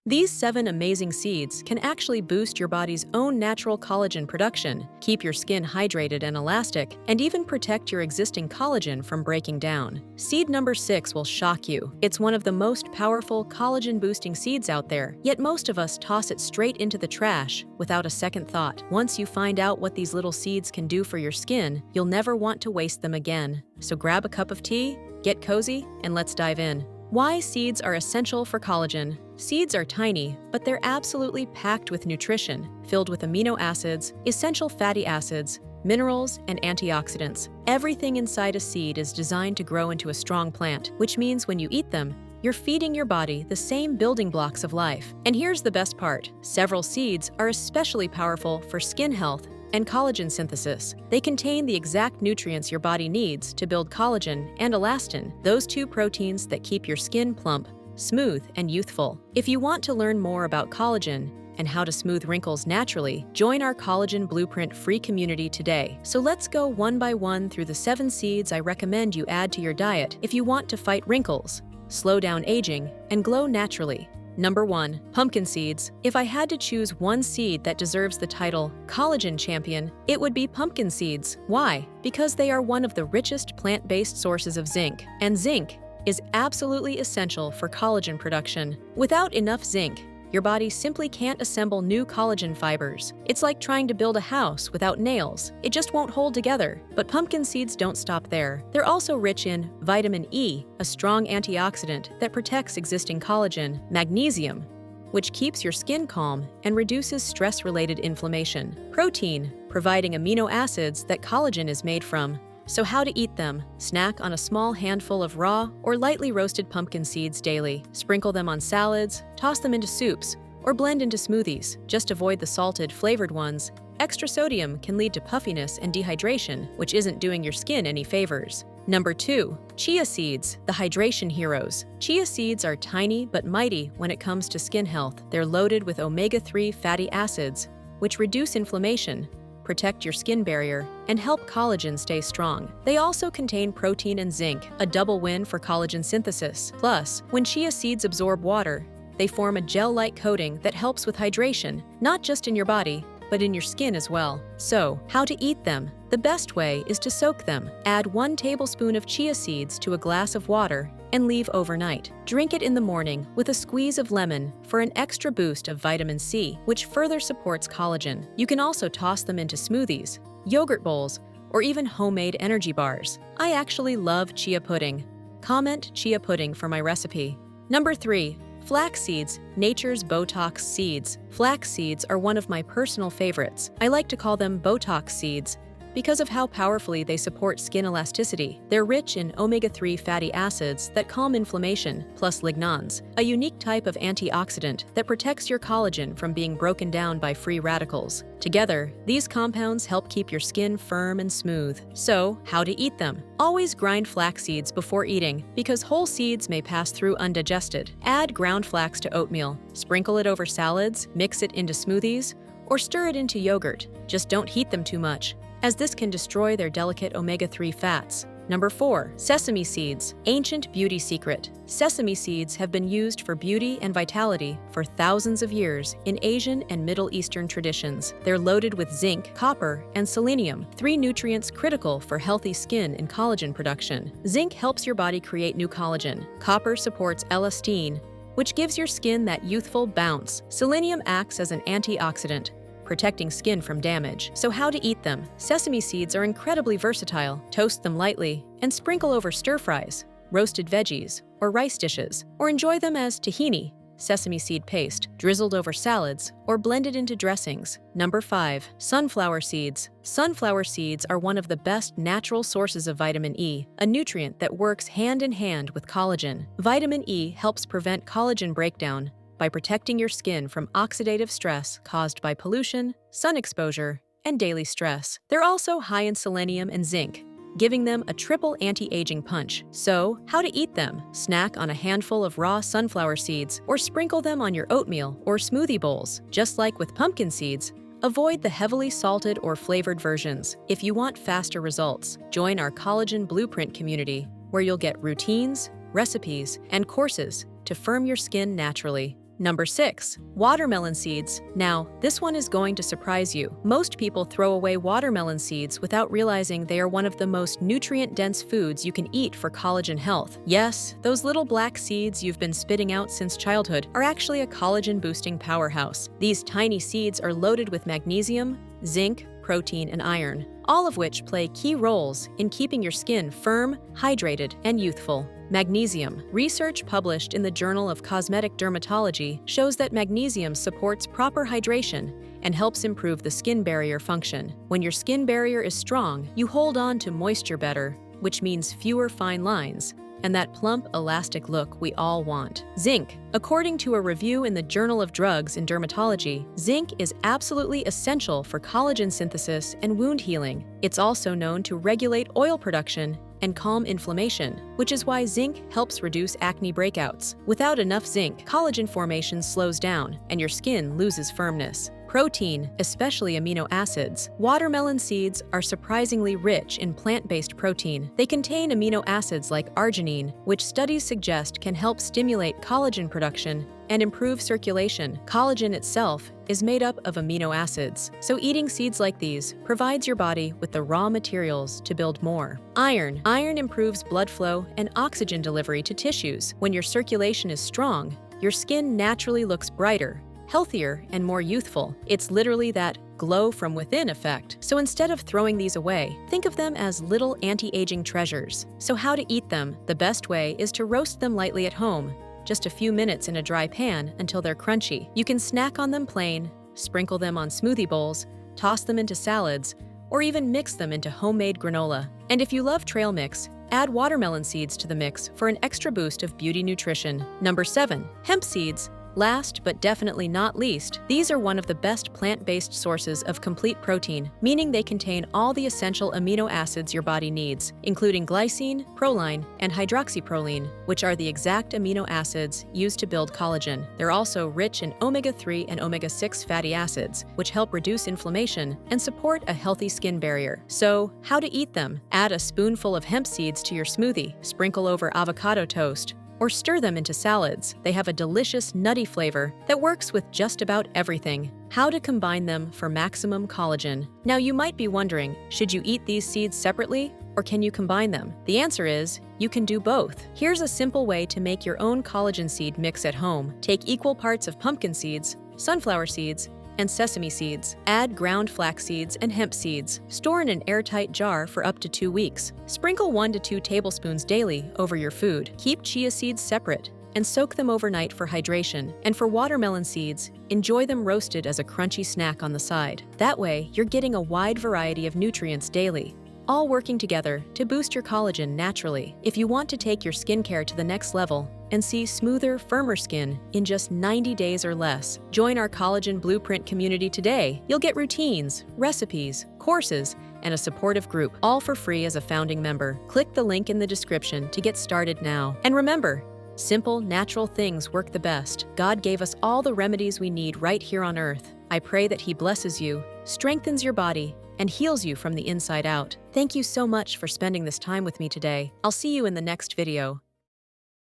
These 7 amazing seeds can actually boost your body's own natural collagen production, keep your skin hydrated and elastic, and even protect your existing collagen from breaking down. Seed number 6 will shock you. It's one of the most powerful collagen-boosting seeds out there, yet most of us toss it straight into the trash without a second thought. Once you find out what these little seeds can do for your skin, you'll never want to waste them again. So grab a cup of tea, get cozy, and let's dive in. Why seeds are essential for collagen. Seeds are tiny, but they're absolutely packed with nutrition, filled with amino acids, essential fatty acids, minerals, and antioxidants. Everything inside a seed is designed to grow into a strong plant, which means when you eat them, you're feeding your body the same building blocks of life. And here's the best part. Several seeds are especially powerful for skin health and collagen synthesis. They contain the exact nutrients your body needs to build collagen and elastin, those 2 proteins that keep your skin plump, smooth, and youthful. If you want to learn more about collagen and how to smooth wrinkles naturally, join our Collagen Blueprint free community today. So let's go one by one through the 7 seeds I recommend you add to your diet if you want to fight wrinkles, slow down aging, and glow naturally. Number 1. Pumpkin seeds. If I had to choose one seed that deserves the title Collagen Champion, it would be pumpkin seeds. Why? Because they are one of the richest plant-based sources of zinc, and zinc is absolutely essential for collagen production. Without enough zinc, your body simply can't assemble new collagen fibers. It's like trying to build a house without nails. It just won't hold together. But pumpkin seeds don't stop there. They're also rich in vitamin E, a strong antioxidant that protects existing collagen, magnesium, which keeps your skin calm and reduces stress-related inflammation, protein, providing amino acids that collagen is made from. So how to eat them? Snack on a small handful of raw or lightly roasted pumpkin seeds daily. Sprinkle them on salads, toss them into soups, or blend into smoothies. Just avoid the salted, flavored ones. Extra sodium can lead to puffiness and dehydration, which isn't doing your skin any favors. Number 2. Chia seeds, the hydration heroes. Chia seeds are tiny but mighty when it comes to skin health. They're loaded with omega-3 fatty acids, which reduce inflammation, protect your skin barrier, and help collagen stay strong. They also contain protein and zinc, a double win for collagen synthesis. Plus, when chia seeds absorb water, they form a gel-like coating that helps with hydration, not just in your body, but in your skin as well. So, how to eat them? The best way is to soak them. Add 1 tablespoon of chia seeds to a glass of water and leave overnight. Drink it in the morning with a squeeze of lemon for an extra boost of vitamin C, which further supports collagen. You can also toss them into smoothies, yogurt bowls, or even homemade energy bars. I actually love chia pudding. Comment chia pudding for my recipe. Number 3. Flax seeds, nature's Botox seeds. Flax seeds are one of my personal favorites. I like to call them Botox seeds because of how powerfully they support skin elasticity. They're rich in omega-3 fatty acids that calm inflammation, plus lignans, a unique type of antioxidant that protects your collagen from being broken down by free radicals. Together, these compounds help keep your skin firm and smooth. So, how to eat them? Always grind flax seeds before eating, because whole seeds may pass through undigested. Add ground flax to oatmeal, sprinkle it over salads, mix it into smoothies, or stir it into yogurt. Just don't heat them too much, as this can destroy their delicate omega-3 fats. Number 4. Sesame seeds, ancient beauty secret. Sesame seeds have been used for beauty and vitality for thousands of years in Asian and Middle Eastern traditions. They're loaded with zinc, copper, and selenium, 3 nutrients critical for healthy skin and collagen production. Zinc helps your body create new collagen. Copper supports elastin, which gives your skin that youthful bounce. Selenium acts as an antioxidant, protecting skin from damage. So how to eat them? Sesame seeds are incredibly versatile. Toast them lightly and sprinkle over stir-fries, roasted veggies, or rice dishes. Or enjoy them as tahini, sesame seed paste, drizzled over salads, or blended into dressings. Number 5. Sunflower seeds. Sunflower seeds are one of the best natural sources of vitamin E, a nutrient that works hand in hand with collagen. Vitamin E helps prevent collagen breakdown by protecting your skin from oxidative stress caused by pollution, sun exposure, and daily stress. They're also high in selenium and zinc, giving them a triple anti-aging punch. So, how to eat them? Snack on a handful of raw sunflower seeds or sprinkle them on your oatmeal or smoothie bowls. Just like with pumpkin seeds, avoid the heavily salted or flavored versions. If you want faster results, join our Collagen Blueprint community, where you'll get routines, recipes, and courses to firm your skin naturally. Number 6. Watermelon seeds. Now, this one is going to surprise you. Most people throw away watermelon seeds without realizing they are one of the most nutrient-dense foods you can eat for collagen health. Yes, those little black seeds you've been spitting out since childhood are actually a collagen-boosting powerhouse. These tiny seeds are loaded with magnesium, zinc, protein, and iron, all of which play key roles in keeping your skin firm, hydrated, and youthful. Magnesium. Research published in the Journal of Cosmetic Dermatology shows that magnesium supports proper hydration and helps improve the skin barrier function. When your skin barrier is strong, you hold on to moisture better, which means fewer fine lines, and that plump, elastic look we all want. Zinc. According to a review in the Journal of Drugs in Dermatology, zinc is absolutely essential for collagen synthesis and wound healing. It's also known to regulate oil production and calm inflammation, which is why zinc helps reduce acne breakouts. Without enough zinc, collagen formation slows down and your skin loses firmness. Protein, especially amino acids. Watermelon seeds are surprisingly rich in plant-based protein. They contain amino acids like arginine, which studies suggest can help stimulate collagen production and improve circulation. Collagen itself is made up of amino acids, so eating seeds like these provides your body with the raw materials to build more. Iron. Iron improves blood flow and oxygen delivery to tissues. When your circulation is strong, your skin naturally looks brighter, healthier, and more youthful. It's literally that glow from within effect. So instead of throwing these away, think of them as little anti-aging treasures. So how to eat them? The best way is to roast them lightly at home, just a few minutes in a dry pan until they're crunchy. You can snack on them plain, sprinkle them on smoothie bowls, toss them into salads, or even mix them into homemade granola. And if you love trail mix, add watermelon seeds to the mix for an extra boost of beauty nutrition. Number 7. Hemp seeds. Last but definitely not least, these are one of the best plant-based sources of complete protein, meaning they contain all the essential amino acids your body needs, including glycine, proline, and hydroxyproline, which are the exact amino acids used to build collagen. They're also rich in omega-3 and omega-6 fatty acids, which help reduce inflammation and support a healthy skin barrier. So, how to eat them? Add a spoonful of hemp seeds to your smoothie, sprinkle over avocado toast, or stir them into salads. They have a delicious, nutty flavor that works with just about everything. How to combine them for maximum collagen. Now you might be wondering, should you eat these seeds separately, or can you combine them? The answer is, you can do both. Here's a simple way to make your own collagen seed mix at home. Take equal parts of pumpkin seeds, sunflower seeds, and sesame seeds. Add ground flax seeds and hemp seeds. Store in an airtight jar for up to 2 weeks. Sprinkle 1 to 2 tablespoons daily over your food. Keep chia seeds separate and soak them overnight for hydration. And for watermelon seeds, enjoy them roasted as a crunchy snack on the side. That way, you're getting a wide variety of nutrients daily, all working together to boost your collagen naturally. If you want to take your skincare to the next level and see smoother, firmer skin in just 90 days or less, join our Collagen Blueprint community today. You'll get routines, recipes, courses, and a supportive group, all for free as a founding member. Click the link in the description to get started now. And remember, simple, natural things work the best. God gave us all the remedies we need right here on Earth. I pray that He blesses you, strengthens your body, and heals you from the inside out. Thank you so much for spending this time with me today. I'll see you in the next video.